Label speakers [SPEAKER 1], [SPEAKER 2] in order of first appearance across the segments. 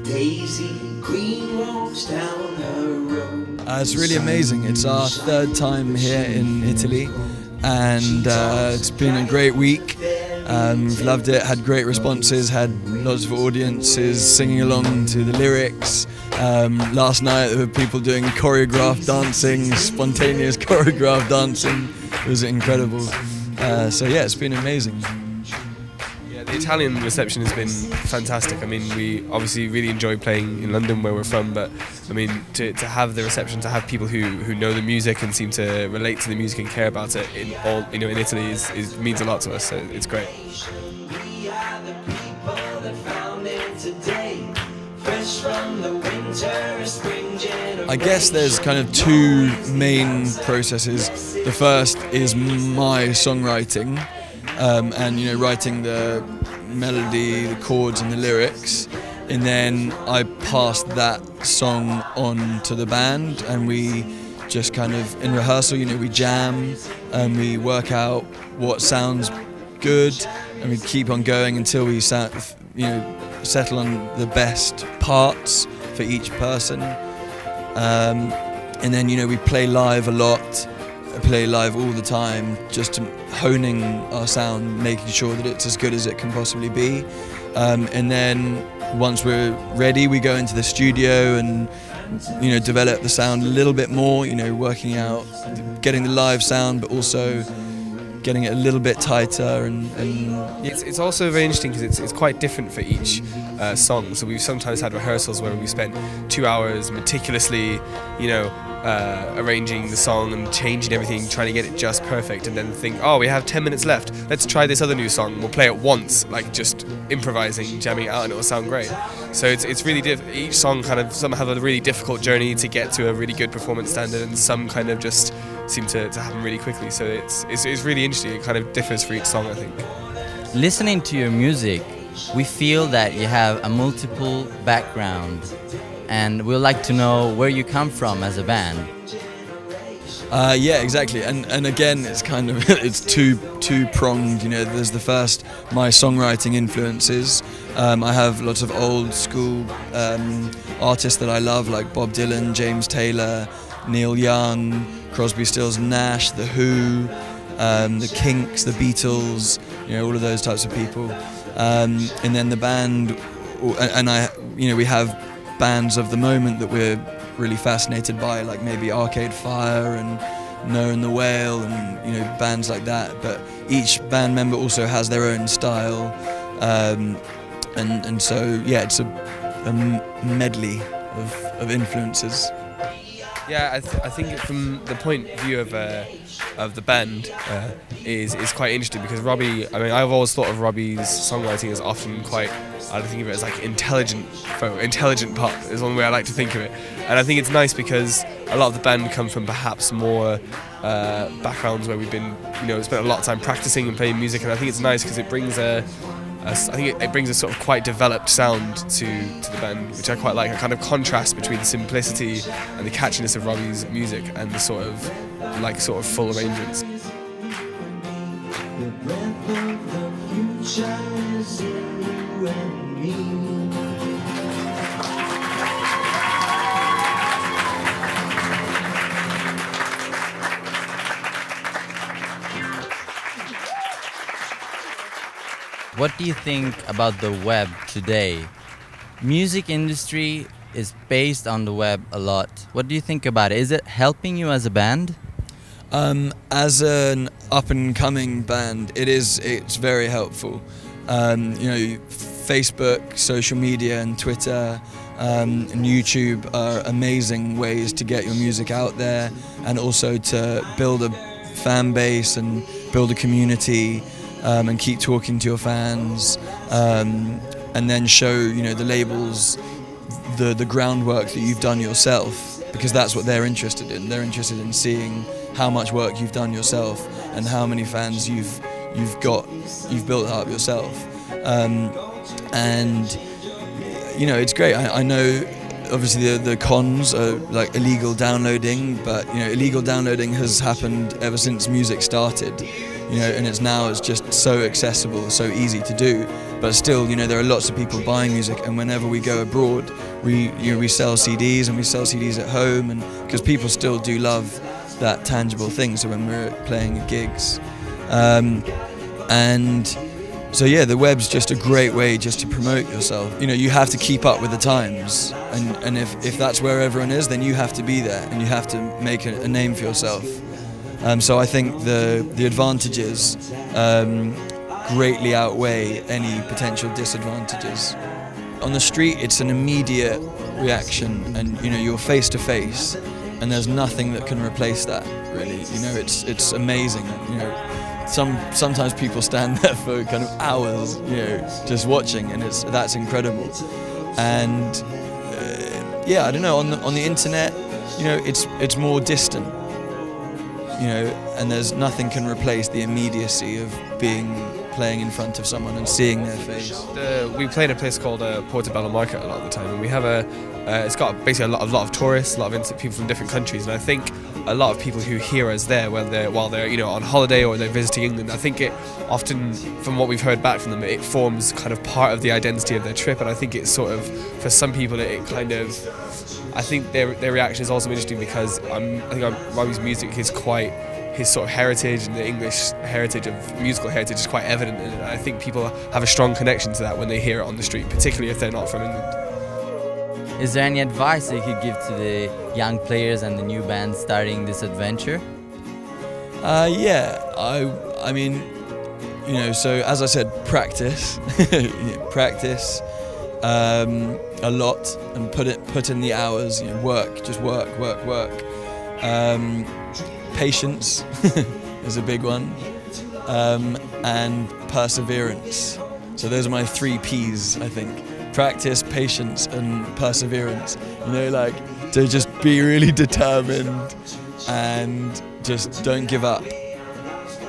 [SPEAKER 1] Daisy Queen walks down her road.
[SPEAKER 2] It's really amazing. It's our third time here in Italy, and it's been a great week. We've loved it, had great responses, had lots of audiences singing along to the lyrics. Last night there were people doing choreographed dancing, spontaneous choreographed dancing. It was incredible. So yeah, it's been amazing.
[SPEAKER 3] Yeah, the Italian reception has been fantastic. I mean, we obviously really enjoy playing in London where we're from, but I mean, to have the reception, to have people who know the music and seem to relate to the music and care about it in in Italy means a lot to us. So it's great.
[SPEAKER 1] We are the people that found it today, fresh from the winter, spring generation.
[SPEAKER 2] I guess there's kind of two main processes. The first is my songwriting, and writing the melody, the chords and the lyrics, and then I pass that song on to the band, and we just kind of in rehearsal, we jam and we work out what sounds good, and we keep on going until we settle on the best parts for each person. And then we play live a lot, play live all the time, just honing our sound, making sure that it's as good as it can possibly be. And then once we're ready, we go into the studio and develop the sound a little bit more, working out, getting the live sound, but also getting it a little bit tighter. And
[SPEAKER 3] it's also very interesting because it's quite different for each song. So we've sometimes had rehearsals where we spent 2 hours meticulously, arranging the song and changing everything, trying to get it just perfect, and then think, oh, we have 10 minutes left, let's try this other new song, we'll play it once, like just improvising, jamming it out, and it will sound great. So it's really each song some have a really difficult journey to get to a really good performance standard, and some kind of just seem to happen really quickly. So it's really interesting. It kind of differs for each song, I think.
[SPEAKER 4] Listening to your music, we feel that you have a multiple background, and we'd like to know where you come from as a band.
[SPEAKER 2] Yeah, exactly. And again, it's kind of it's two-pronged. There's the first, my songwriting influences. I have lots of old school artists that I love, like Bob Dylan, James Taylor, Neil Young, Crosby, Stills and Nash, The Who, the Kinks, the Beatles, all of those types of people. And then the band, we have bands of the moment that we're really fascinated by, like maybe Arcade Fire and Noah and the Whale, and bands like that. But each band member also has their own style, and so yeah, it's a medley of influences.
[SPEAKER 3] Yeah, I think from the point of view of the band is quite interesting, because Robbie, I mean, I've always thought of Robbie's songwriting as often quite, I think of it as like intelligent pop is one way I like to think of it. And I think it's nice because a lot of the band come from perhaps more backgrounds where we've been, spent a lot of time practicing and playing music, and I think it's nice because it brings it brings a sort of quite developed sound to the band, which I quite like. A kind of contrast between the simplicity and the catchiness of Robbie's music and the sort of full arrangements.
[SPEAKER 1] The breath of the future is in you and me.
[SPEAKER 4] What do you think about the web today? Music industry is based on the web a lot. What do you think about it? Is it helping you as a band?
[SPEAKER 2] As an up-and-coming band, it's very helpful. Facebook, social media and Twitter and YouTube are amazing ways to get your music out there, and also to build a fan base and build a community, and keep talking to your fans, and then show the labels the groundwork that you've done yourself, because that's what they're interested in. They're interested in seeing how much work you've done yourself and how many fans you've built up yourself. And it's great. I know obviously the cons are like illegal downloading, but illegal downloading has happened ever since music started. you know, and it's just so accessible, so easy to do. But still, you know, there are lots of people buying music, and whenever we go abroad, we sell CDs, and we sell CDs at home, and because people still do love that tangible thing. So when we're playing at gigs, and so yeah, the web's just a great way just to promote yourself. You know, you have to keep up with the times, and if that's where everyone is, then you have to be there, and you have to make a name for yourself. So I think the advantages greatly outweigh any potential disadvantages. On the street, it's an immediate reaction, and you know, you're face to face, and there's nothing that can replace that, really. You know, it's amazing. You know, sometimes people stand there for kind of hours, you know, just watching, and that's incredible. And yeah, I don't know, on the internet, you know, it's more distant, you know, and there's nothing can replace the immediacy of playing in front of someone and seeing their face.
[SPEAKER 3] We play in a place called Portobello Market a lot of the time, and we have it's got basically a lot of tourists, a lot of people from different countries, and I think a lot of people who hear us there while they're you know, on holiday or they're visiting England, I think it often, from what we've heard back from them, it forms kind of part of the identity of their trip, and I think it's sort of, for some people, it kind of, I think their reaction is also interesting because I think Robbie's music is quite, his sort of heritage and the English heritage of musical heritage is quite evident in it. I think people have a strong connection to that when they hear it on the street, particularly if they're not from England.
[SPEAKER 4] Is there any advice that you could give to the young players and the new bands starting this adventure?
[SPEAKER 2] Yeah, I mean, you know, so as I said, practice, practice a lot, and put in the hours. You know, work, just work. Patience is a big one, and perseverance. So those are my 3 P's, I think. Practice, patience, and perseverance. You know, like, to just be really determined and just don't give up.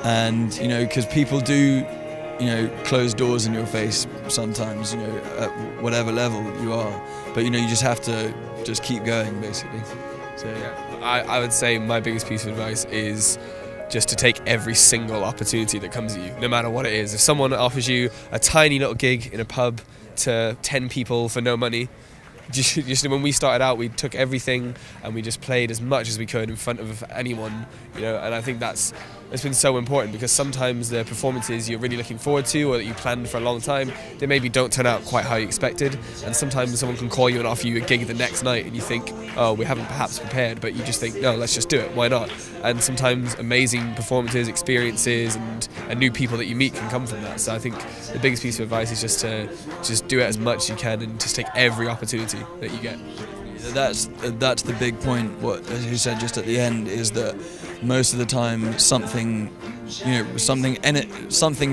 [SPEAKER 2] And, you know, because people do, you know, close doors in your face sometimes, you know, at whatever level you are. But, you know, you just have to just keep going, basically. So
[SPEAKER 3] yeah, I would say my biggest piece of advice is just to take every single opportunity that comes at you, no matter what it is. If someone offers you a tiny little gig in a pub to 10 people for no money, just when we started out, we took everything and we just played as much as we could in front of anyone, you know. And I think it's been so important, because sometimes the performances you're really looking forward to or that you planned for a long time, they maybe don't turn out quite how you expected, and sometimes someone can call you and offer you a gig the next night and you think, oh, we haven't perhaps prepared, but you just think, no, let's just do it, why not? And sometimes amazing performances, experiences, and new people that you meet can come from that. So I think the biggest piece of advice is just to do it as much as you can and just take every opportunity that you get.
[SPEAKER 2] That's the big point. What, as you said just at the end, is that most of the time something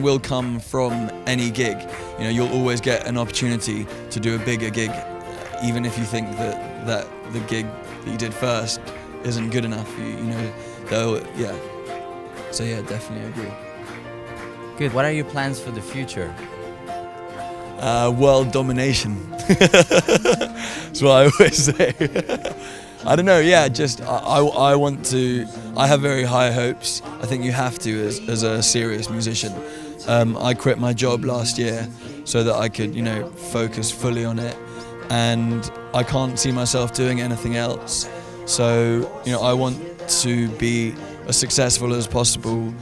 [SPEAKER 2] will come from any gig. You know, you'll always get an opportunity to do a bigger gig, even if you think that the gig that you did first isn't good enough. You know, yeah. So yeah, definitely agree.
[SPEAKER 4] Good. What are your plans for the future?
[SPEAKER 2] World domination. That's what I always say. I don't know, yeah, just I want to, I have very high hopes. I think you have to as a serious musician. I quit my job last year so that I could, you know, focus fully on it, and I can't see myself doing anything else. So, you know, I want to be as successful as possible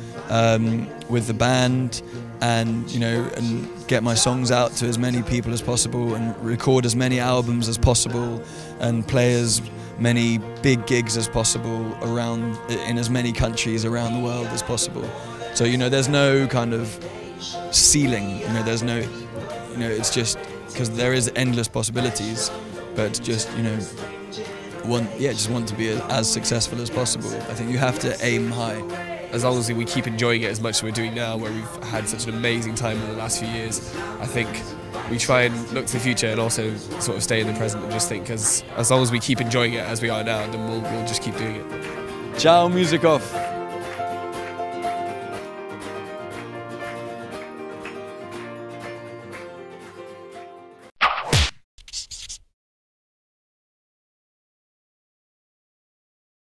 [SPEAKER 2] with the band, and, you know, and get my songs out to as many people as possible, and record as many albums as possible, and play as many big gigs as possible in as many countries around the world as possible. So, you know, there's no kind of ceiling, you know, there's no, you know, it's just, because there is endless possibilities, but just, you know, just want to be as successful as possible. I think you have to aim high.
[SPEAKER 3] As long as we keep enjoying it as much as we're doing now, where we've had such an amazing time in the last few years, I think we try and look to the future and also sort of stay in the present and just think, because as long as we keep enjoying it as we are now, then we'll just keep doing it.
[SPEAKER 2] Ciao, musicoff!